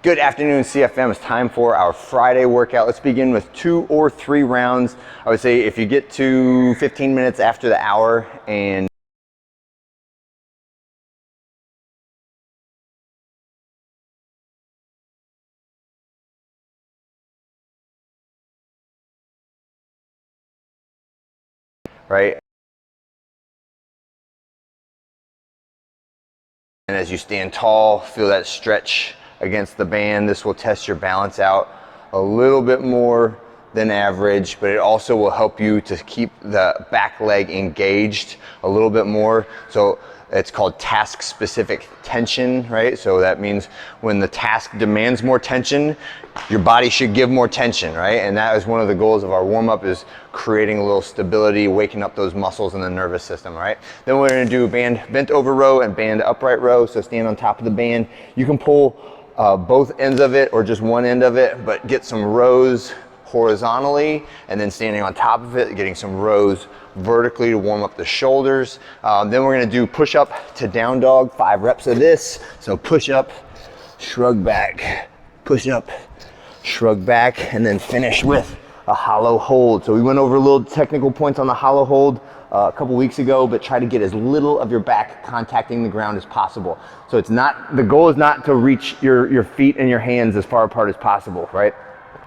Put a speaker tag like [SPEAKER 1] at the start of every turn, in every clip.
[SPEAKER 1] Good afternoon, CFM. It's time for our Friday workout. Let's begin with 2 or 3 rounds. I would say if you get to 15 minutes after the hour and right? And as you stand tall, feel that stretch against the band. This will test your balance out a little bit more than average, but it also will help you to keep the back leg engaged a little bit more. So it's called task specific tension, right? So that means when the task demands more tension, your body should give more tension, right? And that is one of the goals of our warm up, is creating a little stability, waking up those muscles in the nervous system, right? Then we're gonna do band bent over row and band upright row. So stand on top of the band. You can pull both ends of it or just one end of it, but get some rows horizontally, and then standing on top of it, getting some rows vertically to warm up the shoulders. Then we're gonna do push up to down dog, 5 reps of this. So push up, shrug back, push up, shrug back, and then finish with a hollow hold. So we went over a little technical points on the hollow hold a couple weeks ago, but try to get as little of your back contacting the ground as possible. So it's not, the goal is not to reach your feet and your hands as far apart as possible, right?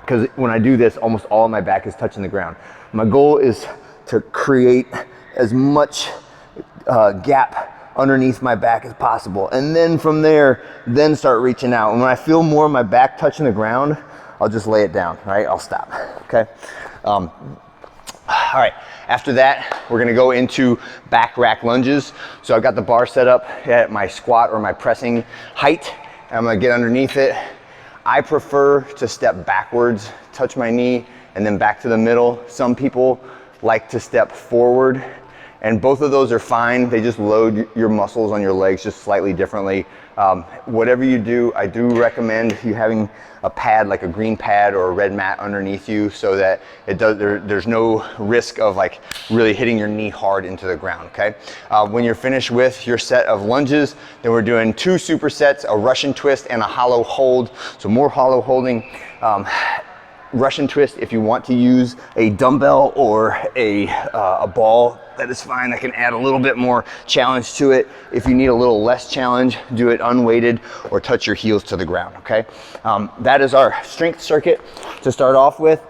[SPEAKER 1] Because when I do this, almost all of my back is touching the ground. My goal is to create as much gap underneath my back as possible. And then from there, then start reaching out. And when I feel more of my back touching the ground, I'll just lay it down, right? I'll stop, okay? All right, after that, we're gonna go into back rack lunges. So I've got the bar set up at my squat or my pressing height. I'm gonna get underneath it. I prefer to step backwards, touch my knee, and then back to the middle. Some people like to step forward, and both of those are fine. They just load your muscles on your legs just slightly differently. Whatever you do, I do recommend you having a pad, like a green pad or a red mat underneath you, so that there's no risk of like really hitting your knee hard into the ground, okay? When you're finished with your set of lunges, then we're doing 2 supersets, a Russian twist and a hollow hold. So more hollow holding. Russian twist, if you want to use a dumbbell or a ball, that is fine. I can add a little bit more challenge to it. If you need a little less challenge, do it unweighted or touch your heels to the ground, okay? That is our strength circuit to start off with.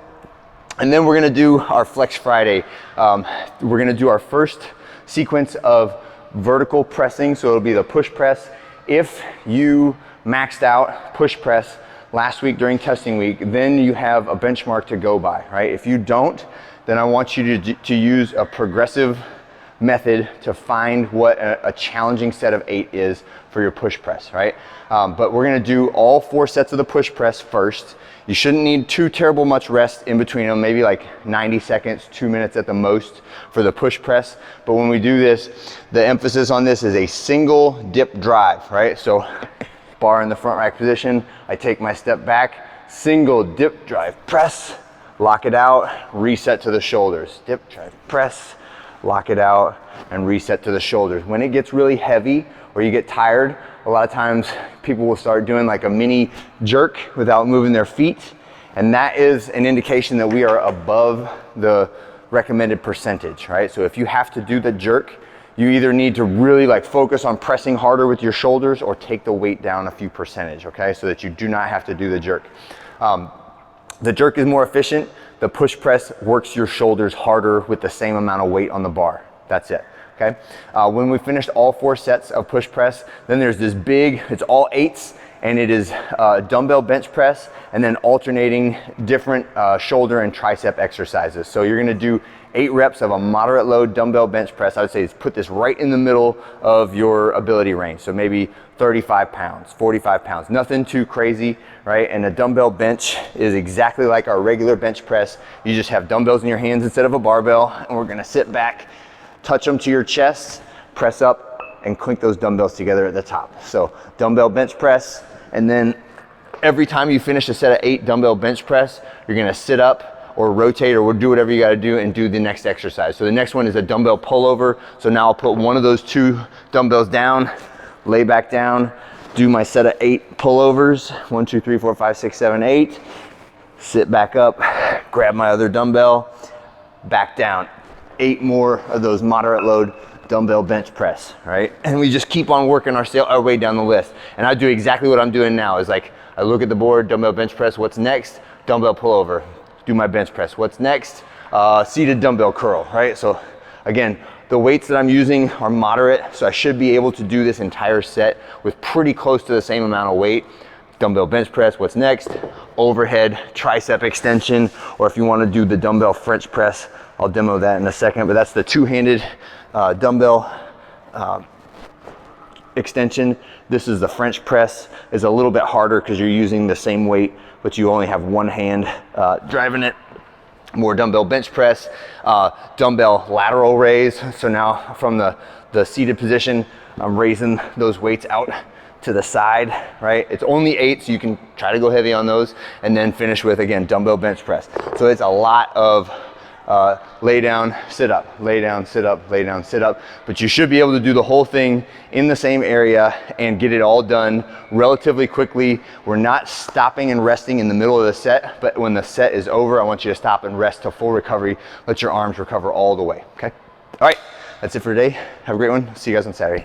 [SPEAKER 1] And then we're gonna do our Flex Friday. We're gonna do our first sequence of vertical pressing, so it'll be the push press. If you maxed out push press last week during testing week, then you have a benchmark to go by, right? If you don't, then I want you to use a progressive method to find what a challenging set of 8 is for your push press, right? But we're gonna do all 4 sets of the push press first. You shouldn't need too terrible much rest in between them, maybe like 90 seconds, 2 minutes at the most for the push press. But when we do this, the emphasis on this is a single dip drive, right? So bar in the front rack position, I take my step back, single dip drive press, lock it out, reset to the shoulders. Dip drive press, lock it out, and reset to the shoulders. When it gets really heavy or you get tired, a lot of times people will start doing like a mini jerk without moving their feet, and that is an indication that we are above the recommended percentage, right? So if you have to do the jerk, you either need to really like focus on pressing harder with your shoulders or take the weight down a few percentage, okay? So that you do not have to do the jerk. The jerk is more efficient. The push press works your shoulders harder with the same amount of weight on the bar. That's it, okay? When we finished all 4 sets of push press, then there's this big, it's all 8s, and it is dumbbell bench press, and then alternating different shoulder and tricep exercises. So you're gonna do 8 reps of a moderate load dumbbell bench press. I would say put this right in the middle of your ability range. So maybe 35 pounds, 45 pounds, nothing too crazy, right? And a dumbbell bench is exactly like our regular bench press. You just have dumbbells in your hands instead of a barbell, and we're gonna sit back, touch them to your chest, press up, and clink those dumbbells together at the top. So dumbbell bench press, and then every time you finish a set of 8 dumbbell bench press, you're gonna sit up or rotate or do whatever you gotta do and do the next exercise. So the next one is a dumbbell pullover. So now I'll put one of those 2 dumbbells down, lay back down, do my set of 8 pullovers. 1, 2, 3, 4, 5, 6, 7, 8. Sit back up, grab my other dumbbell, back down. 8 more of those moderate load dumbbell bench press, right? And we just keep on working our way down the list. And I do exactly what I'm doing now, is like, I look at the board, dumbbell bench press, what's next? Dumbbell pullover, do my bench press. What's next? Seated dumbbell curl, right? So again, the weights that I'm using are moderate, so I should be able to do this entire set with pretty close to the same amount of weight. Dumbbell bench press, what's next? Overhead tricep extension, or if you want to do the dumbbell French press, I'll demo that in a second, but that's the two-handed dumbbell extension. This is the French press. Is a little bit harder because you're using the same weight, but you only have one hand driving it. More dumbbell bench press, dumbbell lateral raise. So now from the seated position, I'm raising those weights out to the side, right? It's only 8, so you can try to go heavy on those, and then finish with, again, dumbbell bench press. So it's a lot of lay down, sit up, lay down, sit up, lay down, sit up. But you should be able to do the whole thing in the same area and get it all done relatively quickly. We're not stopping and resting in the middle of the set, but when the set is over, I want you to stop and rest to full recovery. Let your arms recover all the way, okay? All right, that's it for today. Have a great one. See you guys on Saturday.